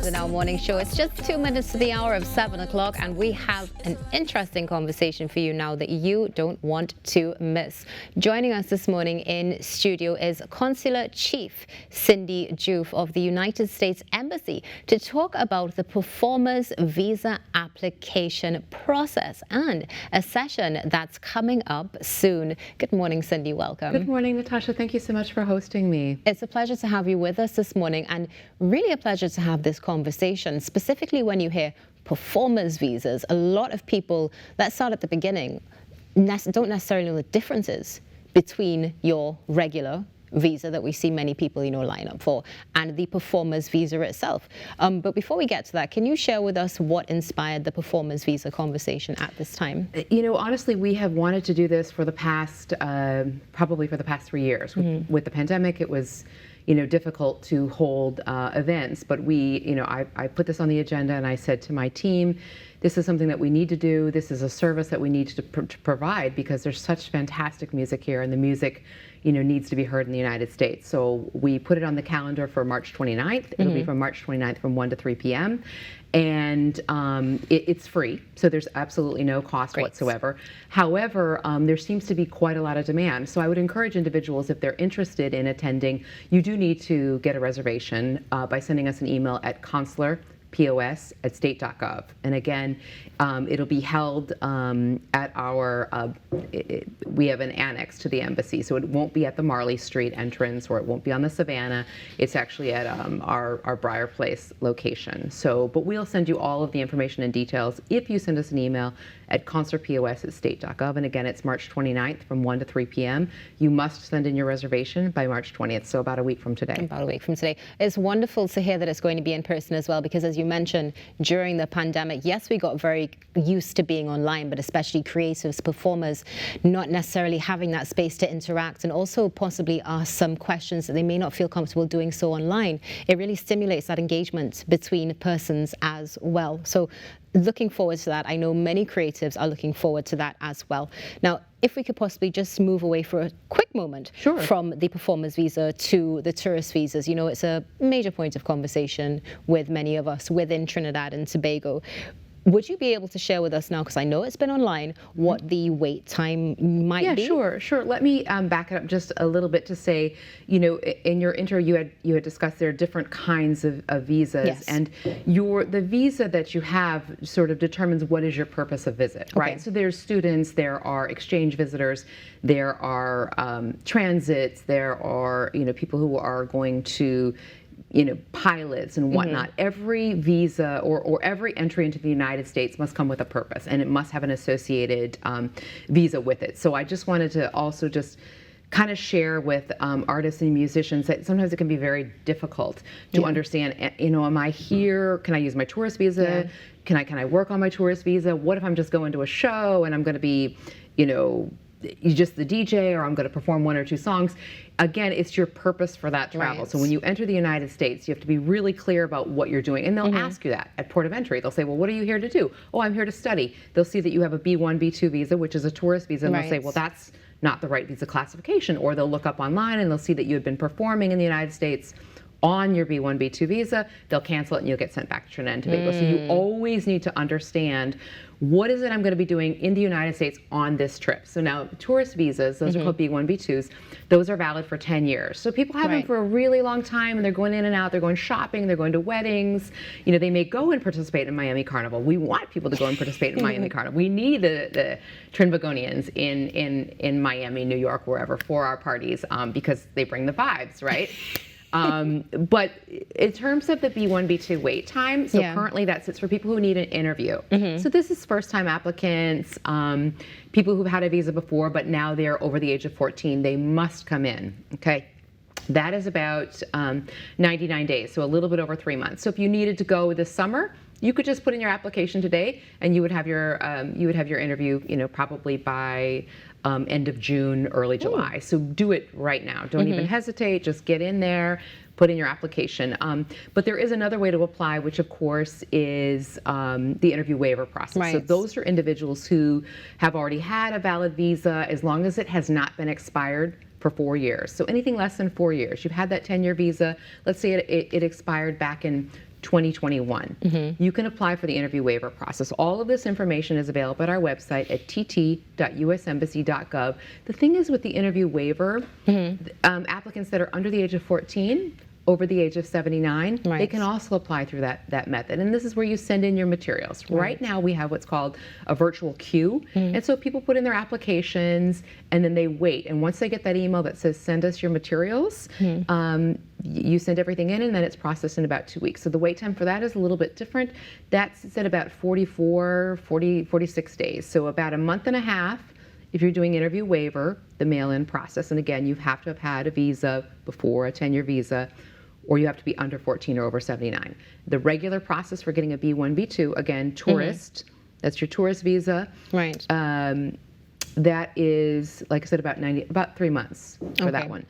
in our morning show. It's just 2 minutes to the hour of 7 o'clock, and we have an interesting conversation for you now that you don't want to miss. Joining us this morning in studio is Consular Chief Cindy Diouf of the United States Embassy to talk about the performer's visa application process and a session that's coming up soon. Good morning, Cindy. Welcome. Good morning, Natasha. Thank you so much for hosting me. It's a pleasure to have you with us this morning, and really a pleasure to have this conversation, specifically when you hear performers visas. A lot of people, let's start at the beginning, don't necessarily know the differences between your regular visa that we see many people, line up for, and the performer's visa itself. But before we get to that, can you share with us what inspired the performer's visa conversation at this time? Honestly, we have wanted to do this for the past, probably for the past 3 years. With the pandemic, it was difficult to hold events, but I put this on the agenda and I said to my team, this is something that we need to do. This is a service that we need to provide because there's such fantastic music here, and the music needs to be heard in the United States. So we put it on the calendar for March 29th. It'll be from March 29th from 1 to 3 p.m. And it's free, so there's absolutely no cost whatsoever. However, there seems to be quite a lot of demand. So I would encourage individuals, if they're interested in attending, you do need to get a reservation by sending us an email at consularpos@state.gov. And again, it'll be held at our, we have an annex to the embassy, so it won't be at the Marley Street entrance, or it won't be on the Savannah. It's actually at our Briar Place location. So, but we'll send you all of the information and details if you send us an email at consularpos@state.gov. And again, it's March 29th from 1 to 3 p.m. You must send in your reservation by March 20th, so about a week from today. About a week from today. It's wonderful to hear that it's going to be in person as well, because as you mentioned, during the pandemic, yes, we got very used to being online, but especially creatives, performers, not necessarily having that space to interact and also possibly ask some questions that they may not feel comfortable doing so online. It really stimulates that engagement between persons as well. So looking forward to that. I know many creatives are looking forward to that as well. Now, if we could possibly just move away for a quick moment from the performer's visa to the tourist visas. It's a major point of conversation with many of us within Trinidad and Tobago. Would you be able to share with us now, because I know it's been online, what the wait time might be? Yeah, sure. Let me back it up just a little bit to say, in your intro, you had discussed there are different kinds of visas, and the visa that you have sort of determines what is your purpose of visit, right? So there's students, there are exchange visitors, there are transits, there are people who are going to pilots and whatnot. Every visa or every entry into the United States must come with a purpose, and it must have an associated visa with it. So I just wanted to also just kind of share with artists and musicians that sometimes it can be very difficult to understand, am I here? Can I use my tourist visa? Can I work on my tourist visa? What if I'm just going to a show and I'm going to be, just the DJ, or I'm going to perform 1 or 2 songs? Again, it's your purpose for that travel. So when you enter the United States, you have to be really clear about what you're doing. And they'll ask you that at port of entry. They'll say, well, what are you here to do? Oh, I'm here to study. They'll see that you have a B1, B2 visa, which is a tourist visa, and they'll say, well, that's not the right visa classification. Or they'll look up online and they'll see that you had been performing in the United States on your B1, B2 visa. They'll cancel it and you'll get sent back to Trinidad and Tobago. So you always need to understand, what is it I'm going to be doing in the United States on this trip? So now tourist visas, those are called B1, B2s, those are valid for 10 years. So people have them for a really long time, and they're going in and out, they're going shopping, they're going to weddings. They may go and participate in Miami Carnival. We want people to go and participate in Miami Carnival. We need the Trinbagonians in Miami, New York, wherever, for our parties, because they bring the vibes, right? But in terms of the B1, B2 wait time, so currently that sits for people who need an interview. So this is first-time applicants, people who've had a visa before, but now they're over the age of 14. They must come in, okay? That is about 99 days, so a little bit over 3 months. So if you needed to go this summer, you could just put in your application today, and you would have your interview, probably by end of June, early July. So do it right now. Don't even hesitate. Just get in there, put in your application. But there is another way to apply, which of course is the interview waiver process. So those are individuals who have already had a valid visa, as long as it has not been expired for 4 years. So anything less than 4 years. You've had that 10-year visa. Let's say it expired back in 2021. You can apply for the interview waiver process. All of this information is available at our website at tt.usembassy.gov. The thing is with the interview waiver, applicants that are under the age of 14, over the age of 79, they can also apply through that method. And this is where you send in your materials. Right now we have what's called a virtual queue. And so people put in their applications and then they wait. And once they get that email that says, send us your materials, you send everything in and then it's processed in about 2 weeks. So the wait time for that is a little bit different. That's at about 46 days. So about a month and a half if you're doing interview waiver, the mail-in process. And again, you have to have had a visa before, a 10-year visa, or you have to be under 14 or over 79. The regular process for getting a B1, B2, again, tourist, that's your tourist visa. Right. That is, like I said, about 3 months for that one.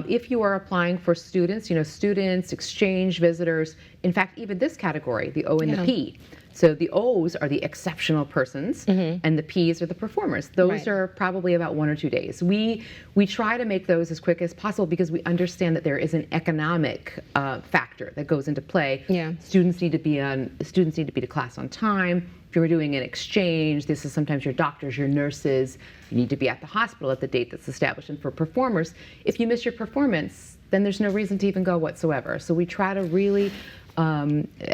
If you are applying for students, students, exchange visitors, in fact, even this category, the O and the P. So the O's are the exceptional persons, and the P's are the performers. Those are probably about 1 or 2 days. We try to make those as quick as possible because we understand that there is an economic factor that goes into play. Students need to be to class on time. If you're doing an exchange, this is sometimes your doctors, your nurses. You need to be at the hospital at the date that's established. And for performers, if you miss your performance, then there's no reason to even go whatsoever. So we try to really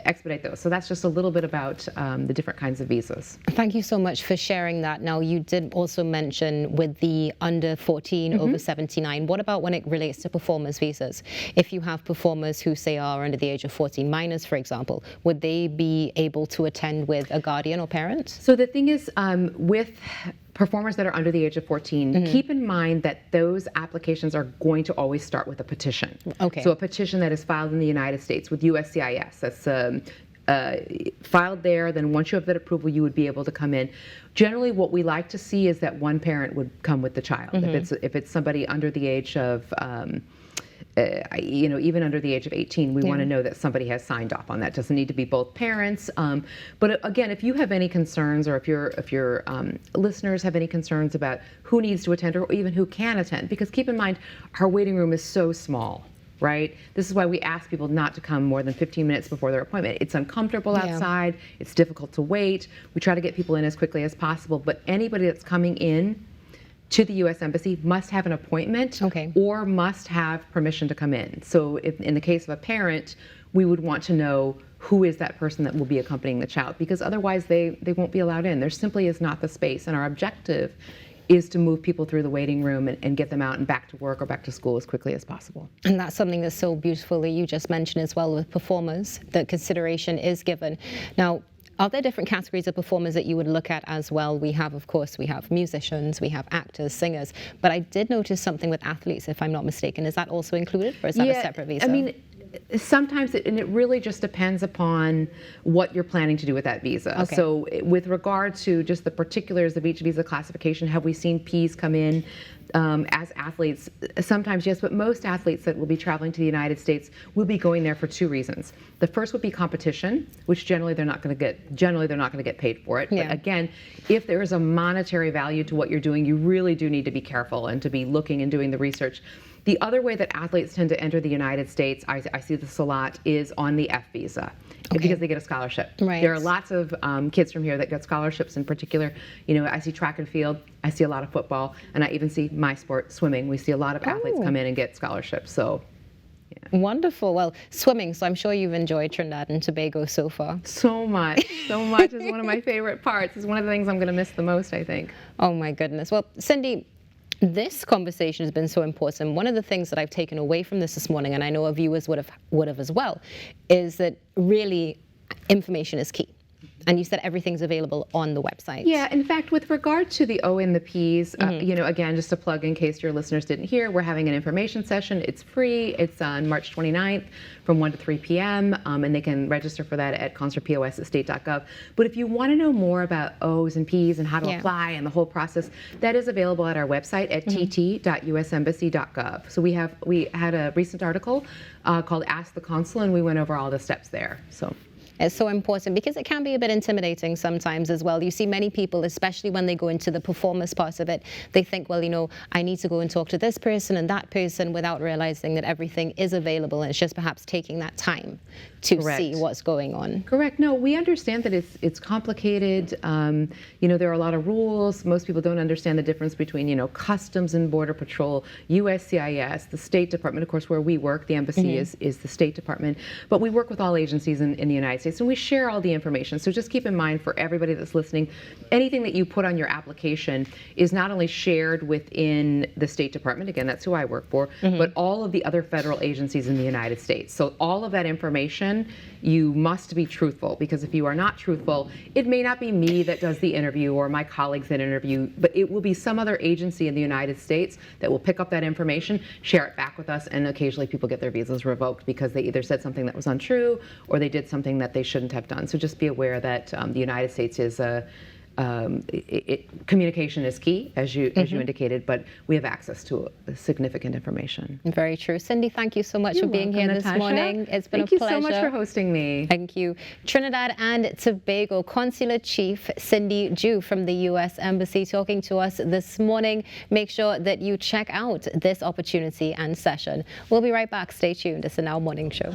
expedite those. So that's just a little bit about the different kinds of visas. Thank you so much for sharing that. Now, you did also mention with the under 14, over 79. What about when it relates to performers visas? If you have performers who say are under the age of 14, minors, for example, would they be able to attend with a guardian or parent? So the thing is, with performers that are under the age of 14, keep in mind that those applications are going to always start with a petition. So a petition that is filed in the United States with USCIS. That's filed there. Then once you have that approval, you would be able to come in. Generally, what we like to see is that one parent would come with the child. If it's somebody under the age of even under the age of 18, we want to know that somebody has signed off on that. It doesn't need to be both parents. But again, if you have any concerns, or if your listeners have any concerns about who needs to attend or even who can attend, because keep in mind, our waiting room is so small. Right? This is why we ask people not to come more than 15 minutes before their appointment. It's uncomfortable outside. It's difficult to wait. We try to get people in as quickly as possible. But anybody that's coming in to the U.S. Embassy must have an appointment or must have permission to come in. So if, in the case of a parent, we would want to know who is that person that will be accompanying the child, because otherwise they won't be allowed in. There simply is not the space. And our objective is to move people through the waiting room and get them out and back to work or back to school as quickly as possible. And that's something that's so beautiful that you just mentioned as well with performers, that consideration is given. Now, are there different categories of performers that you would look at as well? We have, of course, we have musicians, we have actors, singers, but I did notice something with athletes, if I'm not mistaken. Is that also included, or is that a separate visa? I mean, sometimes and it really just depends upon what you're planning to do with that visa. So with regard to just the particulars of each visa classification, have we seen Ps come in as athletes? Sometimes yes, but most athletes that will be traveling to the United States will be going there for 2 reasons. The first would be competition, which generally they're not going to get paid for it. But again, if there is a monetary value to what you're doing, you really do need to be careful and to be looking and doing the research. The other way that athletes tend to enter the United States, I see this a lot, is on the F visa, because they get a scholarship. There are lots of kids from here that get scholarships in particular. I see track and field, I see a lot of football, and I even see my sport, swimming. We see a lot of athletes come in and get scholarships. So. Wonderful. Well, swimming, so I'm sure you've enjoyed Trinidad and Tobago so far. So much. So much is one of my favorite parts. It's one of the things I'm going to miss the most, I think. Oh, my goodness. Well, Cindy, this conversation has been so important. One of the things that I've taken away from this morning, and I know our viewers would have as well, is that really information is key. And you said everything's available on the website. Yeah, in fact, with regard to the O and the Ps, again, just to plug in case your listeners didn't hear, we're having an information session. It's free. It's on March 29th from 1 to 3 p.m. And they can register for that at consularpos@state.gov. But if you want to know more about O's and P's and how to apply and the whole process, that is available at our website at tt.usembassy.gov. So we had a recent article called Ask the Consul, and we went over all the steps there. So. It's so important because it can be a bit intimidating sometimes as well. You see many people, especially when they go into the performance part of it, they think, well, I need to go and talk to this person and that person without realizing that everything is available, and it's just perhaps taking that time to Correct. see what's going on. Correct. No, we understand that it's complicated. There are a lot of rules. Most people don't understand the difference between, Customs and Border Patrol, USCIS, the State Department, of course, where we work. The embassy is the State Department. But we work with all agencies in the United States, and we share all the information. So just keep in mind, for everybody that's listening, anything that you put on your application is not only shared within the State Department, again, that's who I work for, but all of the other federal agencies in the United States. So all of that information, you must be truthful, because if you are not truthful, it may not be me that does the interview or my colleagues that interview, but it will be some other agency in the United States that will pick up that information, share it back with us, and occasionally people get their visas revoked because they either said something that was untrue or they did something that they shouldn't have done. So just be aware that the United States is communication is key, as you indicated, but we have access to significant information. Very true. Cindy, thank you so much for being here this morning. It's been a pleasure. Thank you so much for hosting me. Thank you. Trinidad and Tobago Consular Chief Cindy Diouf from the U.S. Embassy talking to us this morning. Make sure that you check out this opportunity and session. We'll be right back. Stay tuned. It's the Now Morning Show.